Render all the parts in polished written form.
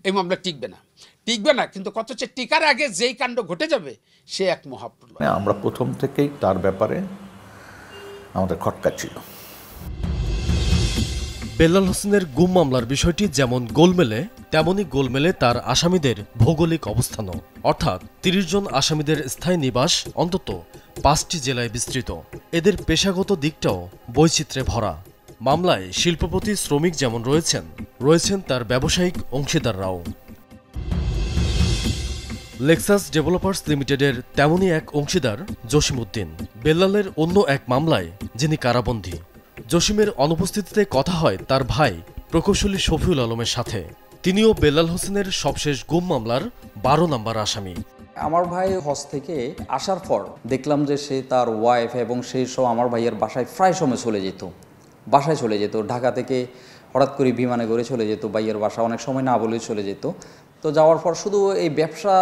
এই মামলা টিকবে না, কিন্তু অথচ টিকার আগে যেই কাণ্ড ঘটে যাবে সে এক মহাপ্রলয়। আমরা প্রথম থেকেই তার ব্যাপারে আমাদের খটকা ছিল। বেল্লাল হোসেনের গুম মামলার বিষয়টি যেমন গোলমেলে, তেমনি গোলমেলে তার আসামিদের ভৌগোলিক অবস্থানও। অর্থাৎ ৩০ জন আসামিদের স্থায়ী নিবাস অন্তত ৫টি জেলায় বিস্তৃত। এদের পেশাগত দিকটাও বৈচিত্র্যে ভরা। মামলায় শিল্পপতি শ্রমিক যেমন রয়েছেন তার ব্যবসায়িক অংশীদাররাও। লেক্সাস ডেভেলপার্স লিমিটেডের তেমনই এক অংশীদার জসিম উদ্দিন, বেল্লালের অন্য এক মামলায় যিনি কারাবন্দী। জসিমের অনুপস্থিতিতে কথা হয় তার ভাই প্রকৌশলী শফিউল আলমের সাথে। তিনিও বেল্লাল হোসেনের সবশেষ গুম মামলার ১২ নম্বর আসামি। আমার ভাই হজ থেকে আসার পর দেখলাম যে সে তার ওয়াইফ এবং সেই সব আমার ভাইয়ের বাসায় প্রায় সময় চলে যেত। ঢাকা থেকে হঠাৎ করে বিমানে করে চলে যেত ভাইয়ের বাসা, অনেক সময় না বলেই চলে যেত। তো যাওয়ার পর শুধু এই ব্যবসা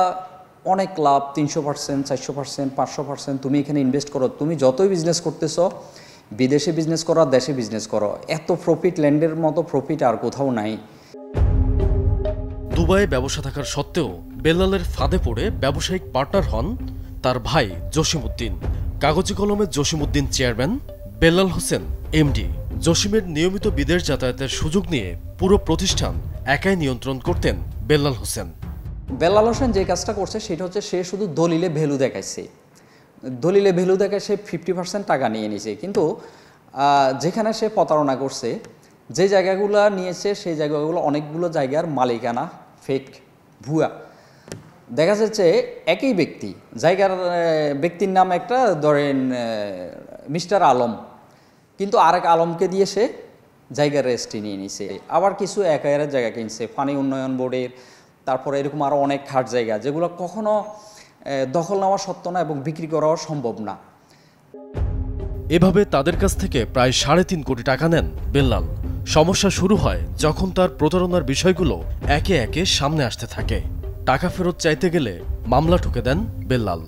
অনেক লাভ, 300%, 400%, 500%, তুমি এখানে ইনভেস্ট করো, তুমি যতই বিজনেস করতেছ, বিদেশে বিজনেস করো আর দেশে বিজনেস করো, এত প্রফিট, ল্যান্ডের মতো প্রফিট আর কোথাও নাই। দুবাইয়ে ব্যবসা থাকার সত্ত্বেও বেল্লালের ফাঁদে পড়ে ব্যবসায়িক পার্টনার হন তার ভাই জসিম উদ্দিন। কাগজে কলমে জসিম উদ্দিন চেয়ারম্যান, বেল্লাল হোসেন এমডি। জসিমের নিয়মিত বিদেশ যাতায়াতের সুযোগ নিয়ে পুরো প্রতিষ্ঠান একাই নিয়ন্ত্রণ করতেন বেল্লাল হোসেন। বেল্লাল হোসেন যে কাজটা করছে সেটা হচ্ছে সে শুধু দলিলে ভ্যালু দেখায় সে 50% টাকা নিয়ে নিছে। কিন্তু যেখানে সে প্রতারণা করছে, যে জায়গাগুলো নিয়েছে সেই জায়গাগুলো অনেকগুলো জায়গার মালিকানা ফেক, ভুয়া। দেখা যাচ্ছে একই ব্যক্তির নাম একটা, ধরেন মিস্টার আলম, কিন্তু আরেক আলমকে দিয়ে সে জায়গার রেজিস্ট্রি নিয়ে নিছে। আবার কিছু একাইয়ের জায়গা কিনছে, পানি উন্নয়ন বোর্ডের, তারপরে এরকম আরও অনেক খাট জায়গা, যেগুলো কখনো দখল নেওয়া সত্য না এবং বিক্রি করাও সম্ভব না। এভাবে তাদের কাছ থেকে প্রায় ৩.৫ কোটি টাকা নেন বেল্লাল। সমস্যা শুরু হয় যখন তার প্রতারণার বিষয়গুলো একে একে সামনে আসতে থাকে। টাকা ফেরত চাইতে গেলে মামলা ঠুকে দেন বেল্লাল।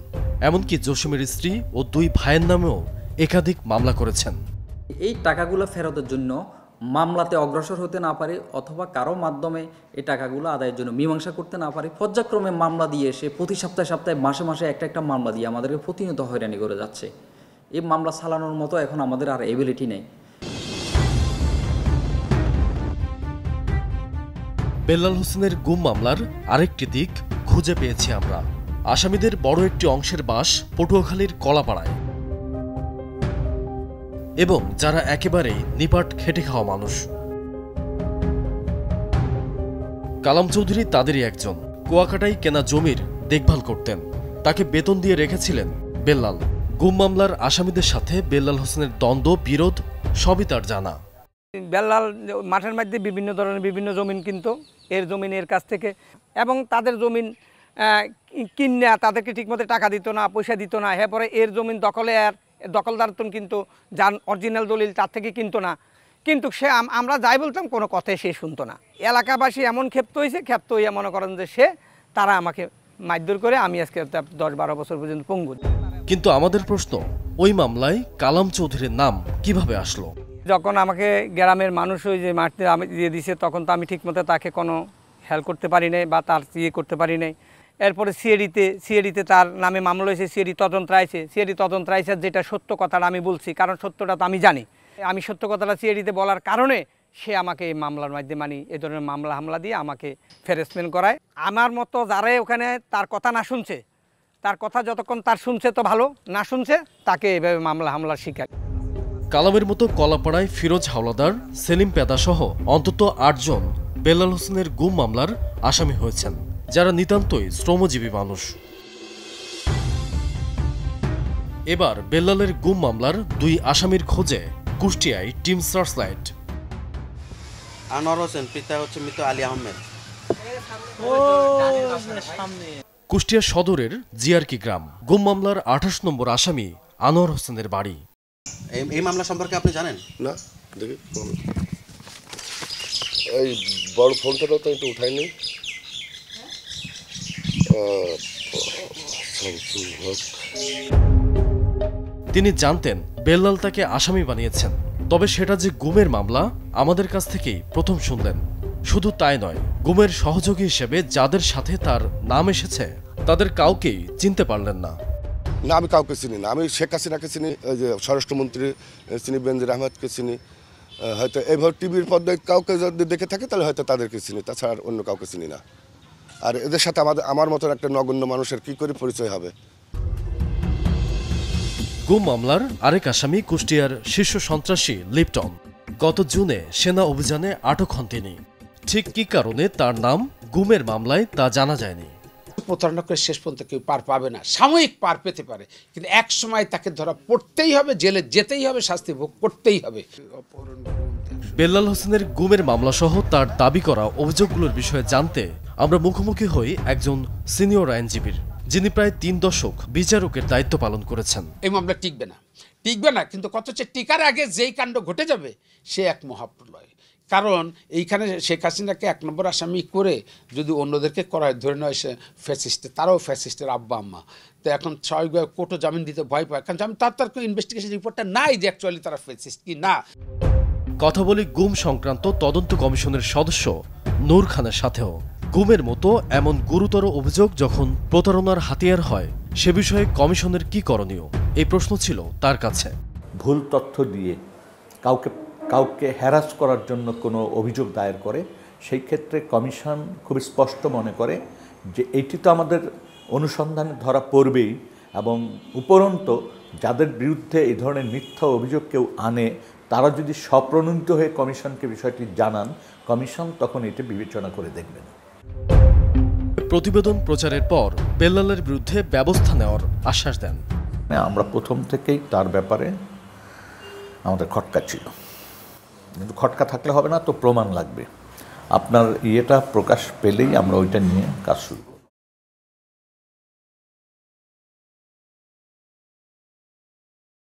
এমনকি জসিমের স্ত্রী ও 2 ভাইয়ের নামেও একাধিক মামলা করেছেন। এই টাকাগুলো ফেরতের জন্য মামলাতে অগ্রসর হতে না পারে অথবা কারো মাধ্যমে এই টাকাগুলো আদায়ের জন্য মীমাংসা করতে না পারে, পর্যায়ক্রমে মামলা দিয়ে এসে প্রতি সপ্তাহে মাসে একটা মামলা দিয়ে আমাদেরকে প্রতিনিয়ত হয়রানি করে যাচ্ছে। এই মামলা চালানোর মতো এখন আমাদের আর এবিলিটি নেই। বেল্লাল হোসেনের গুম মামলার আরেকটি দিক খুঁজে পেয়েছি আমরা। আসামিদের বড় একটি অংশের বাস পটুয়াখালীর কলাপাড়ায়, এবং যারা একেবারেই নিপাট খেটে খাওয়া মানুষ। কালাম চৌধুরী তাদেরই একজন। কুয়াকাটায় কেনা জমির দেখভাল করতেন, তাকে বেতন দিয়ে রেখেছিলেন বেল্লাল। গুম মামলার আসামিদের সাথে বেল্লাল হোসেনের দ্বন্দ্ব, বিরোধ সবই তার জানা। বেল্লাল মাঠের মধ্যে বিভিন্ন ধরনের বিভিন্ন জমিন কিনতো এর জমিন এর কাছ থেকে, এবং তাদের জমিন কিনে তাদেরকে ঠিকমতো টাকা দিত না, পয়সা দিত না। এরপরে এর জমিন দখলদার কিন্তু যার অরিজিনাল দলিল তার থেকে কিনতো না। কিন্তু সে আমরা যাই বলতাম কোনো কথাই সে শুনতো না। এলাকাবাসী এমন ক্ষেপ্ত হয়ে মনে করেন যে তারা আমাকে মারধর করে, আমি আজকে 10-12 বছর পর্যন্ত পঙ্গু। কিন্তু আমাদের প্রশ্ন, ওই মামলায় কালাম চৌধুরীর নাম কিভাবে আসলো? যখন আমাকে গ্রামের মানুষ ওই যে মাঠে আমি দিয়ে দিছে, তখন তো আমি ঠিকমতো তাকে কোনো হেল্প করতে পারি নাই বা তার করতে পারি নাই। এরপরে সিআইডিতে তার নামে মামলা হয়েছে, সিআইডি তদন্ত আইছে, যেটা সত্য কথাটা আমি বলছি, কারণ সত্যটা তো আমি জানি। আমি সত্য কথাটা সিআইডিতে বলার কারণে সে আমাকে এই মামলার মাধ্যমে এই ধরনের হামলা দিয়ে আমাকে হ্যারাসমেন্ট করায়। আমার মতো যারাই ওখানে তার কথা না শুনছে, তার কথা যতক্ষণ তার শুনছে তো ভালো, না শুনছে তাকে এভাবে হামলার শিকার। কালামের মতো কলাপাড়ায় ফিরোজ হাওলাদার, সেলিম পেদা সহ অন্তত 8 জন বেল্লাল হোসেনের গুম মামলার আসামি হয়েছেন, যারা নিতান্তই শ্রমজীবী মানুষ। এবার বেল্লালের গুম মামলার 2 আসামির খোঁজে কুষ্টিয়ায় টিম সার্চলাইট। আনোয়ার হোসেন, পিতা হচ্ছে মৃত আলী আহমেদ। কুষ্টিয়া সদরের জিয়ারকি গ্রাম। গুম মামলার 28 নম্বর আসামি আনোয়ার হোসেনের বাড়ি। এই মামলা সম্পর্কে আপনি জানেন না? দেখি এই বড় ফোনটা তো একটু উঠাইনি। তিনি জানতেন বেল্লাল তাকে আসামি বানিয়েছেন, তবে সেটা যে গুমের মামলা আমাদের কাছ থেকেই প্রথম শুনলেন। শুধু তাই নয়, গুমের সহযোগী হিসেবে যাদের সাথে তার নাম এসেছে তাদের কাউকেই চিনতে পারলেন না। না, আমি কাউকে চিনি না। আমি শেখ হাসিনাকে চিনি, ওই যে স্বরাষ্ট্রমন্ত্রী চিনি, বেনজির আহমেদকে চিনি, হয়তো এইভাবে টিভির পর্দায় কাউকে যদি দেখে থাকে তাহলে হয়তো তাদেরকে চিনি, তাছাড়া অন্য কাউকে চিনি না। আর এদের সাথে আমার মতন একটা নগণ্য মানুষের কি করে পরিচয় হবে? গুম মামলার আরেক আসামি কুষ্টিয়ার শীর্ষ সন্ত্রাসী লিপটন। গত জুনে সেনা অভিযানে আটক হন তিনি। ঠিক কী কারণে তার নাম গুমের মামলায় তা জানা যায়নি। প্রতারণা করে শেষ পর্যন্ত কেউ পার পাবে না, সাময়িক পার পেতে পারে, কিন্তু এক সময় তাকে ধরা পড়তেই হবে, জেলে যেতেই হবে, শাস্তি ভোগ করতেই হবে। বেল্লাল হোসেনের গুমের মামলাসহ তার দাবি করা অভিযোগগুলোর বিষয়ে জানতে আমরা মুখোমুখি হই একজন সিনিয়র আইনজীবীর, যিনি প্রায় 3 দশক বিচারকের দায়িত্ব পালন করেছেন। এই মামলা টিকবে না, কিন্তু কত টিকার আগে যেই কাণ্ড ঘটে যাবে সে এক মহাপ্রলয়। কারণ এইখানে শেখ হাসিনাকে 1 নম্বর আসামি করে যদি অন্যদেরকে করায়, ধরে নয় সে ফ্যাসিস্ট, তারাও ফ্যাসিস্টের আব্বা আম্মা, তো এখন স্বাভাবিকভাবে কোর্টও জামিন দিতে ভয় পায়, কারণ তার ইনভেস্টিগেশন রিপোর্টটা নাই যে অ্যাকচুয়ালি তারা ফ্যাসিস্ট কি না। কথা বলি গুম সংক্রান্ত তদন্ত কমিশনের সদস্য নূর খানের সাথেও। গুমের মতো এমন গুরুতর অভিযোগ যখন প্রতারণার হাতিয়ার হয়, সে বিষয়ে কমিশনের কি করণীয়, এই প্রশ্ন ছিল তার কাছে। ভুল তথ্য দিয়ে কাউকে হ্যারাস করার জন্য কোনো অভিযোগ দায়ের করে, সেই ক্ষেত্রে কমিশন খুব স্পষ্ট মনে করে যে এইটি তো আমাদের অনুসন্ধানে ধরা পড়বেই, এবং উপরন্ত যাদের বিরুদ্ধে এই ধরনের মিথ্যা অভিযোগ কেউ আনে তারা যদি স্বপ্রণোদিত হয়ে কমিশনকে বিষয়টি জানান, কমিশন তখন এটি বিবেচনা করে দেখবেন। প্রতিবেদন প্রচারের পর বেল্লালের বিরুদ্ধে ব্যবস্থা নেওয়ার আশ্বাস দেন। আমরা প্রথম থেকেই তার ব্যাপারে আমাদের খটকা ছিল, কিন্তু খটকা থাকলে হবে না, তো প্রমাণ লাগবে। আপনার ইয়েটা প্রকাশ পেলেই আমরা ওইটা নিয়ে কাজ শুরু।